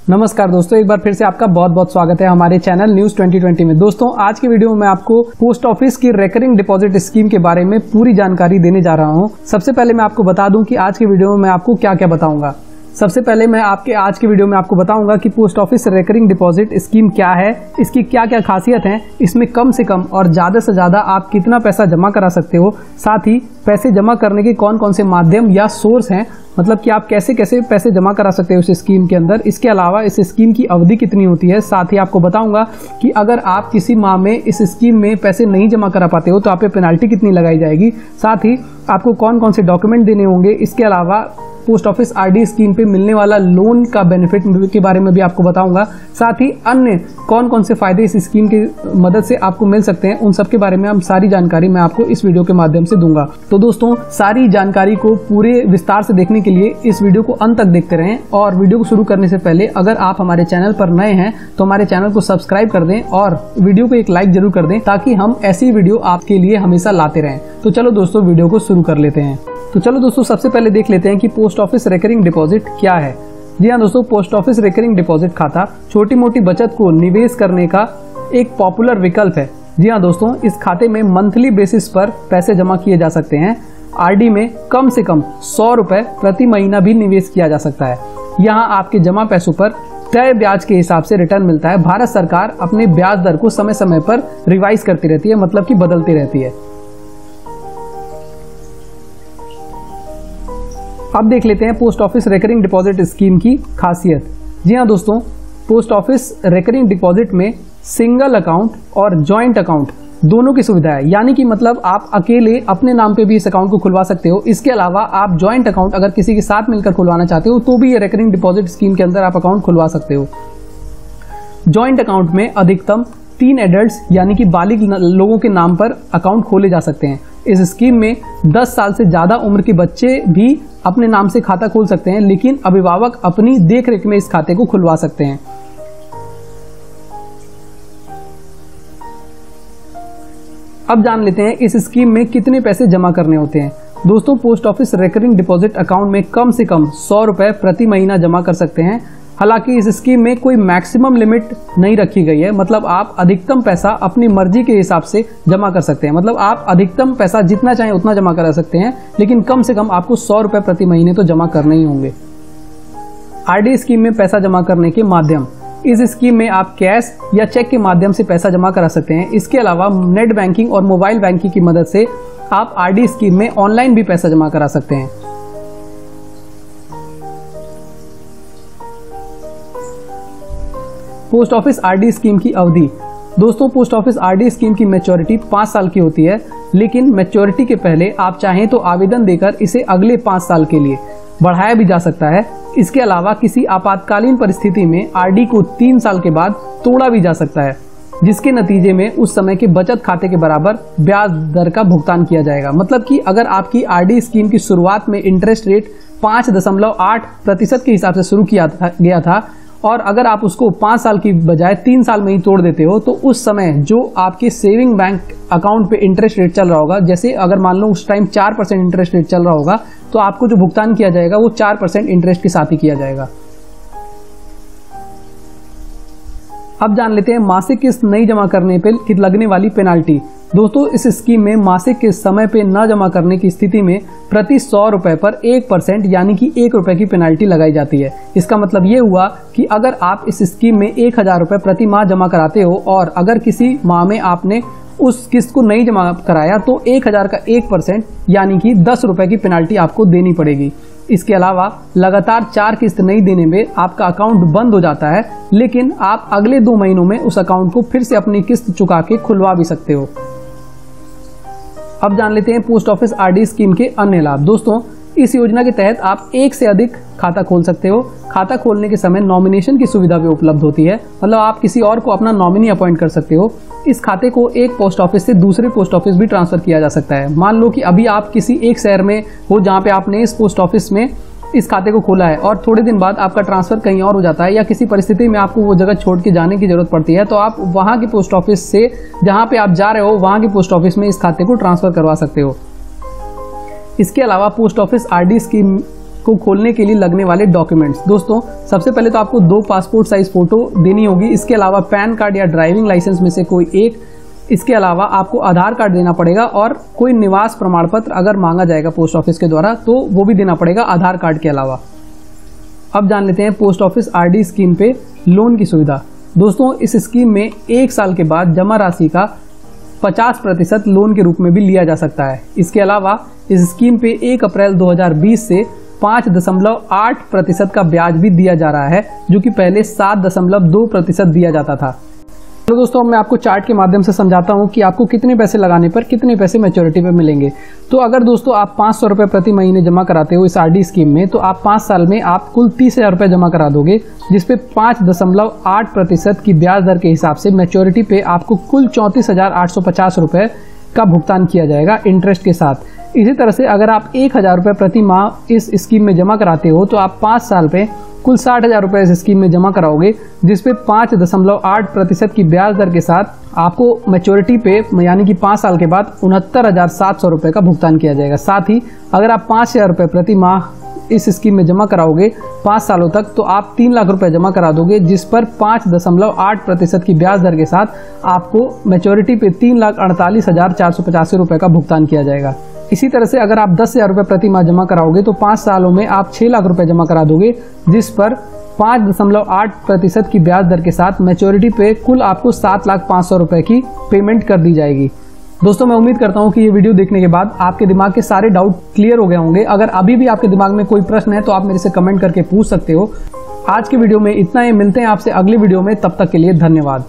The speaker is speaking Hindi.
नमस्कार दोस्तों, एक बार फिर से आपका बहुत बहुत स्वागत है हमारे चैनल न्यूज 2020 में। दोस्तों, आज की वीडियो में आपको पोस्ट ऑफिस की रिकरिंग डिपॉजिट स्कीम के बारे में पूरी जानकारी देने जा रहा हूं। सबसे पहले मैं आपको बता दूं कि आज की वीडियो में मैं आपको क्या क्या बताऊंगा। सबसे पहले मैं आज की वीडियो में आपको बताऊंगा कि post office recurring deposit scheme क्या है, इसकी क्या क्या खासियत है, इसमें कम से कम और ज़्यादा से ज़्यादा आप कितना पैसा जमा करा सकते हो, साथ ही पैसे जमा करने के कौन कौन से माध्यम या सोर्स हैं, मतलब कि आप कैसे कैसे पैसे जमा करा सकते हो इस स्कीम के अंदर। इसके अलावा इस स्कीम की अवधि कितनी होती है, साथ ही आपको बताऊंगा कि अगर आप किसी माह में इस स्कीम में पैसे नहीं जमा करा पाते हो तो आप पे पेनल्टी कितनी लगाई जाएगी, साथ ही आपको कौन कौन से डॉक्यूमेंट देने होंगे। इसके अलावा पोस्ट ऑफिस आरडी स्कीम पे मिलने वाला लोन का बेनिफिट के बारे में भी आपको बताऊंगा, साथ ही अन्य कौन कौन से फायदे इस स्कीम की मदद से आपको मिल सकते हैं, उन सब के बारे में हम सारी जानकारी मैं आपको इस वीडियो के माध्यम से दूंगा। तो दोस्तों, सारी जानकारी को पूरे विस्तार से देखने के लिए इस वीडियो को अंत तक देखते रहें। और वीडियो को शुरू करने से पहले अगर आप हमारे चैनल पर नए हैं तो हमारे चैनल को सब्सक्राइब कर दें और वीडियो को एक लाइक जरूर कर दें, ताकि हम ऐसी वीडियो आपके लिए हमेशा लाते रहें। तो चलो दोस्तों, वीडियो को शुरू कर लेते हैं। तो चलो दोस्तों, सबसे पहले देख लेते हैं कि पोस्ट ऑफिस रिकरिंग डिपॉजिट क्या है। जी हाँ दोस्तों, पोस्ट ऑफिस रिकरिंग डिपॉजिट खाता छोटी मोटी बचत को निवेश करने का एक पॉपुलर विकल्प है। जी हाँ दोस्तों, इस खाते में मंथली बेसिस पर पैसे जमा किए जा सकते हैं। आरडी में कम से कम 100 रुपए प्रति महीना भी निवेश किया जा सकता है। यहाँ आपके जमा पैसों पर तय ब्याज के हिसाब से रिटर्न मिलता है। भारत सरकार अपने ब्याज दर को समय समय पर रिवाइज करती रहती है, मतलब कि बदलती रहती है। अब देख लेते हैं post office recurring deposit scheme की खासियत। जी हाँ दोस्तों, पोस्ट ऑफिस रिकरिंग डिपॉजिट में सिंगल अकाउंट और जॉइंट अकाउंट दोनों की सुविधा है, यानी कि मतलब आप अकेले अपने नाम पे भी इस अकाउंट को खुलवा सकते हो। इसके अलावा आप जॉइंट अकाउंट अगर किसी के साथ मिलकर खुलवाना चाहते हो तो भी ये रिकरिंग डिपॉजिट स्कीम के अंदर आप अकाउंट खुलवा सकते हो। जॉइंट अकाउंट में अधिकतम 3 एडल्ट्स यानी कि बालिग लोगों के नाम पर अकाउंट खोले जा सकते हैं। इस स्कीम में 10 साल से ज्यादा उम्र के बच्चे भी अपने नाम से खाता खोल सकते हैं, लेकिन अभिभावक अपनी देखरेख में इस खाते को खुलवा सकते हैं। अब जान लेते हैं इस स्कीम में कितने पैसे जमा करने होते हैं। दोस्तों, post office recurring deposit account में कम से कम 100 रुपए प्रति महीना जमा कर सकते हैं। हालांकि इस स्कीम में कोई मैक्सिमम लिमिट नहीं रखी गई है, मतलब आप अधिकतम पैसा अपनी मर्जी के हिसाब से जमा कर सकते हैं। मतलब आप अधिकतम पैसा जितना चाहें उतना जमा करा सकते हैं, लेकिन कम से कम आपको 100 रुपए प्रति महीने तो जमा करने ही होंगे। आरडी स्कीम में पैसा जमा करने के माध्यम, इस स्कीम में आप कैश या चेक के माध्यम से पैसा जमा करा सकते हैं। इसके अलावा नेट बैंकिंग और मोबाइल बैंकिंग की मदद से आप आरडी स्कीम में ऑनलाइन भी पैसा जमा करा सकते हैं। पोस्ट ऑफिस आरडी स्कीम की अवधि। दोस्तों, पोस्ट ऑफिस आरडी स्कीम की मैच्योरिटी 5 साल की होती है, लेकिन मैच्योरिटी के पहले आप चाहें तो आवेदन देकर इसे अगले 5 साल के लिए बढ़ाया भी जा सकता है। इसके अलावा किसी आपातकालीन परिस्थिति में आरडी को 3 साल के बाद तोड़ा भी जा सकता है, जिसके नतीजे में उस समय के बचत खाते के बराबर ब्याज दर का भुगतान किया जाएगा। मतलब कि अगर आपकी आरडी स्कीम की शुरुआत में इंटरेस्ट रेट 5.8% के हिसाब से शुरू किया गया था, और अगर आप उसको 5 साल की बजाय 3 साल में ही तोड़ देते हो, तो उस समय जो आपके सेविंग बैंक अकाउंट पे इंटरेस्ट रेट चल रहा होगा, जैसे अगर मान लो उस टाइम 4% इंटरेस्ट रेट चल रहा होगा, तो आपको जो भुगतान किया जाएगा वो 4% इंटरेस्ट के साथ ही किया जाएगा। अब जान लेते हैं मासिक किस्त नहीं जमा करने पे लगने वाली पेनाल्टी। दोस्तों, इस स्कीम में मासिक किस्त समय पे न जमा करने की स्थिति में प्रति 100 रुपए पर 1% यानी कि 1 रुपए की पेनाल्टी लगाई जाती है। इसका मतलब ये हुआ कि अगर आप इस स्कीम में 1000 रुपए प्रति माह जमा कराते हो और अगर किसी माह में आपने उस किस्त को नहीं जमा कराया तो 1000 का 1% यानी कि 10 रुपए की पेनाल्टी आपको देनी पड़ेगी। इसके अलावा लगातार 4 किस्त नहीं देने में आपका अकाउंट बंद हो जाता है, लेकिन आप अगले 2 महीनों में उस अकाउंट को फिर से अपनी किस्त चुका के खुलवा भी सकते हो। अब जान लेते हैं पोस्ट ऑफिस आरडी स्कीम के अन्य लाभ। दोस्तों, इस योजना के तहत आप एक से अधिक खाता खोल सकते हो। खाता खोलने के समय नॉमिनेशन की सुविधा भी उपलब्ध होती है, मतलब आप किसी और को अपना नॉमिनी अपॉइंट कर सकते हो। इस खाते को एक पोस्ट ऑफिस से दूसरे पोस्ट ऑफिस भी ट्रांसफर किया जा सकता है। मान लो कि अभी आप किसी एक शहर में हो जहाँ पे आपने इस पोस्ट ऑफिस में इस खाते को खोला है और थोड़े दिन बाद आपका ट्रांसफर कहीं और हो जाता है, या किसी परिस्थिति में आपको वो जगह छोड़ के जाने की जरूरत पड़ती है, तो आप वहाँ के पोस्ट ऑफिस से जहाँ पे आप जा रहे हो वहाँ के पोस्ट ऑफिस में इस खाते को ट्रांसफर करवा सकते हो। इसके अलावा पोस्ट ऑफिस आरडी स्कीम को खोलने के लिए लगने वाले डॉक्यूमेंट्स। दोस्तों सबसे पहले तो आपको 2 पासपोर्ट साइज फोटो देनी होगी, इसके अलावा पैन कार्ड या ड्राइविंग लाइसेंस में से कोई एक, इसके अलावा आपको आधार कार्ड देना पड़ेगा और कोई निवास प्रमाण पत्र अगर मांगा जाएगा पोस्ट ऑफिस के द्वारा तो वो भी देना पड़ेगा आधार कार्ड के अलावा। अब जान लेते हैं पोस्ट ऑफिस आरडी स्कीम पे लोन की सुविधा। दोस्तों इस स्कीम में 1 साल के बाद जमा राशि का 50% लोन के रूप में भी लिया जा सकता है। इसके अलावा इस स्कीम पे 1 अप्रैल 2020 से 5.8% का ब्याज भी दिया जा रहा है, जो कि पहले 7.2% दिया जाता था। तो दोस्तों मैं आपको चार्ट के माध्यम से समझाता हूं कि आपको कितने पैसे लगाने पर कितने पैसे मैच्योरिटी पे मिलेंगे। तो अगर दोस्तों आप 500 रुपये प्रति महीने जमा कराते हो इस आरडी स्कीम में, तो आप 5 साल में आप कुल 30,000 रुपये जमा करा दोगे, जिसपे 5.8% की ब्याज दर के हिसाब से मैच्योरिटी पे आपको कुल 34,850 रुपये का भुगतान किया जाएगा इंटरेस्ट के साथ। इसी तरह से अगर आप 1,000 रुपये प्रति माह इस स्कीम में जमा कराते हो तो आप 5 साल पे कुल 60,000 रुपये इस स्कीम में जमा कराओगे, जिसपे 5.8% की ब्याज दर के साथ आपको मैच्योरिटी पे यानी कि 5 साल के बाद 69,700 रुपये का भुगतान किया जाएगा। साथ ही अगर आप 5,000 रुपये प्रति माह इस स्कीम में जमा कराओगे 5 सालों तक तो आप 3 लाख रुपए जमा करा दोगे, जिस पर 5.8% की ब्याज दर के साथ आपको मैच्योरिटी पे 3,48,485 रुपये का भुगतान किया जाएगा। इसी तरह से अगर आप 10,000 रुपये प्रति माह जमा कराओगे तो 5 सालों में आप 6 लाख रुपए जमा करा दोगे, जिस पर 5.8% की ब्याज दर के साथ मैच्योरिटी पे कुल आपको 7,05,000 रुपए की पेमेंट कर दी जाएगी। दोस्तों मैं उम्मीद करता हूं कि ये वीडियो देखने के बाद आपके दिमाग के सारे डाउट क्लियर हो गए होंगे। अगर अभी भी आपके दिमाग में कोई प्रश्न है तो आप मेरे से कमेंट करके पूछ सकते हो। आज के वीडियो में इतना ही, मिलते हैं आपसे अगली वीडियो में, तब तक के लिए धन्यवाद।